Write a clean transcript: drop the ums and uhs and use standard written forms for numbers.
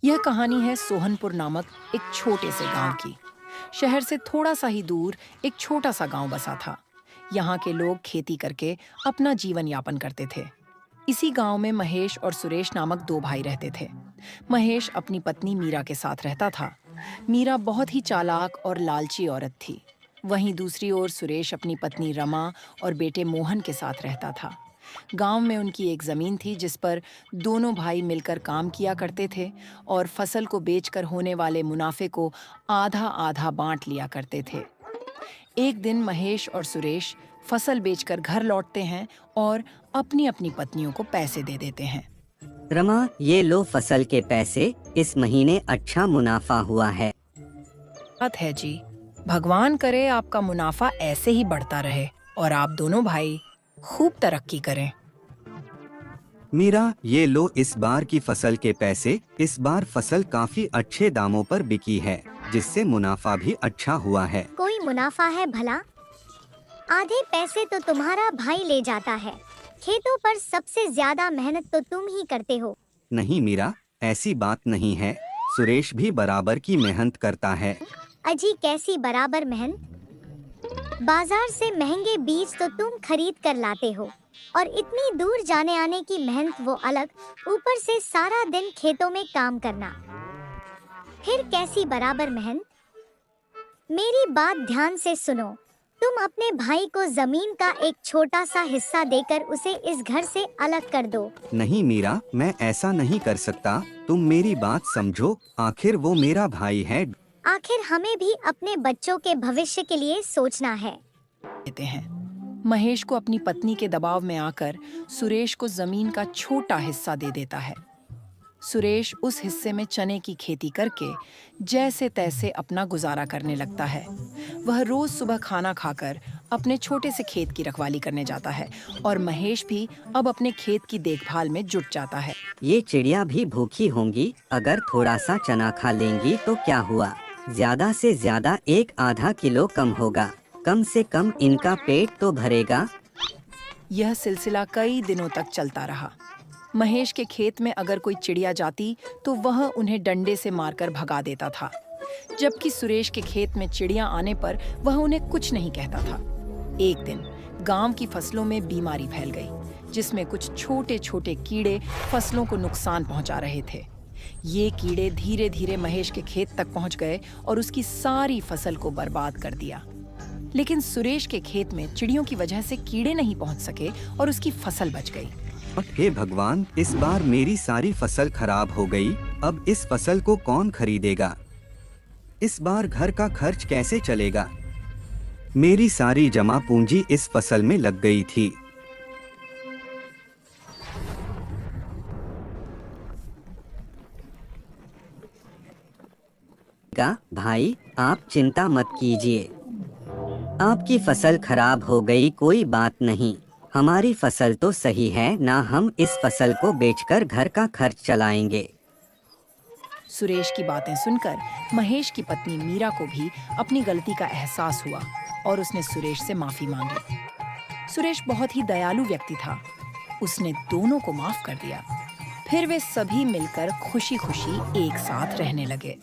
यह कहानी है सोहनपुर नामक एक छोटे से गांव की। शहर से थोड़ा सा ही दूर एक छोटा सा गांव बसा था। यहाँ के लोग खेती करके अपना जीवन यापन करते थे। इसी गांव में महेश और सुरेश नामक दो भाई रहते थे। महेश अपनी पत्नी मीरा के साथ रहता था। मीरा बहुत ही चालाक और लालची औरत थी। वहीं दूसरी ओर सुरेश अपनी पत्नी रमा और बेटे मोहन के साथ रहता था। गांव में उनकी एक जमीन थी जिस पर दोनों भाई मिलकर काम किया करते थे और फसल को बेचकर होने वाले मुनाफे को आधा आधा बांट लिया करते थे। एक दिन महेश और सुरेश फसल बेचकर घर लौटते हैं और अपनी अपनी पत्नियों को पैसे दे देते हैं। रमा, ये लो फसल के पैसे, इस महीने अच्छा मुनाफा हुआ है। बात है जी, भगवान करे आपका मुनाफा ऐसे ही बढ़ता रहे और आप दोनों भाई खूब तरक्की करें। मीरा, ये लो इस बार की फसल के पैसे। इस बार फसल काफी अच्छे दामों पर बिकी है, जिससे मुनाफा भी अच्छा हुआ है। कोई मुनाफा है भला? आधे पैसे तो तुम्हारा भाई ले जाता है। खेतों पर सबसे ज्यादा मेहनत तो तुम ही करते हो। नहीं मीरा, ऐसी बात नहीं है। सुरेश भी बराबर की मेहनत करता है। अजी, कैसी बराबर मेहनत? बाजार से महंगे बीज तो तुम खरीद कर लाते हो और इतनी दूर जाने आने की मेहनत वो अलग, ऊपर से सारा दिन खेतों में काम करना। फिर कैसी बराबर मेहनत? मेरी बात ध्यान से सुनो। तुम अपने भाई को जमीन का एक छोटा सा हिस्सा देकर उसे इस घर से अलग कर दो। नहीं मीरा, मैं ऐसा नहीं कर सकता। तुम मेरी बात समझो, आखिर वो मेरा भाई है। आखिर हमें भी अपने बच्चों के भविष्य के लिए सोचना है। देते हैं। महेश को अपनी पत्नी के दबाव में आकर सुरेश को जमीन का छोटा हिस्सा दे देता है। सुरेश उस हिस्से में चने की खेती करके जैसे तैसे अपना गुजारा करने लगता है। वह रोज सुबह खाना खाकर अपने छोटे से खेत की रखवाली करने जाता है और महेश भी अब अपने खेत की देखभाल में जुट जाता है। ये चिड़िया भी भूखी होंगी, अगर थोड़ा सा चना खा लेंगी तो क्या हुआ? ज्यादा से ज्यादा एक आधा किलो कम होगा, कम से कम इनका पेट तो भरेगा। यह सिलसिला कई दिनों तक चलता रहा। महेश के खेत में अगर कोई चिड़िया जाती तो वह उन्हें डंडे से मारकर भगा देता था, जबकि सुरेश के खेत में चिड़िया आने पर वह उन्हें कुछ नहीं कहता था। एक दिन गांव की फसलों में बीमारी फैल गई, जिसमें कुछ छोटे छोटे कीड़े फसलों को नुकसान पहुंचा रहे थे। ये कीड़े धीरे धीरे महेश के खेत तक पहुंच गए और उसकी सारी फसल को बर्बाद कर दिया। लेकिन सुरेश के खेत में चिड़ियों की वजह से कीड़े नहीं पहुंच सके और उसकी फसल बच गई। हे भगवान, इस बार मेरी सारी फसल खराब हो गई। अब इस फसल को कौन खरीदेगा? इस बार घर का खर्च कैसे चलेगा? मेरी सारी जमा पूंजी इस फसल में लग गई थी। भाई, आप चिंता मत कीजिए। आपकी फसल खराब हो गई, कोई बात नहीं। हमारी फसल तो सही है ना, हम इस फसल को बेचकर घर का खर्च चलाएंगे। सुरेश की बातें सुनकर महेश की पत्नी मीरा को भी अपनी गलती का एहसास हुआ और उसने सुरेश से माफी मांगी। सुरेश बहुत ही दयालु व्यक्ति था। उसने दोनों को माफ कर दिया। फिर वे सभी मिलकर खुशी खुशी एक साथ रहने लगे।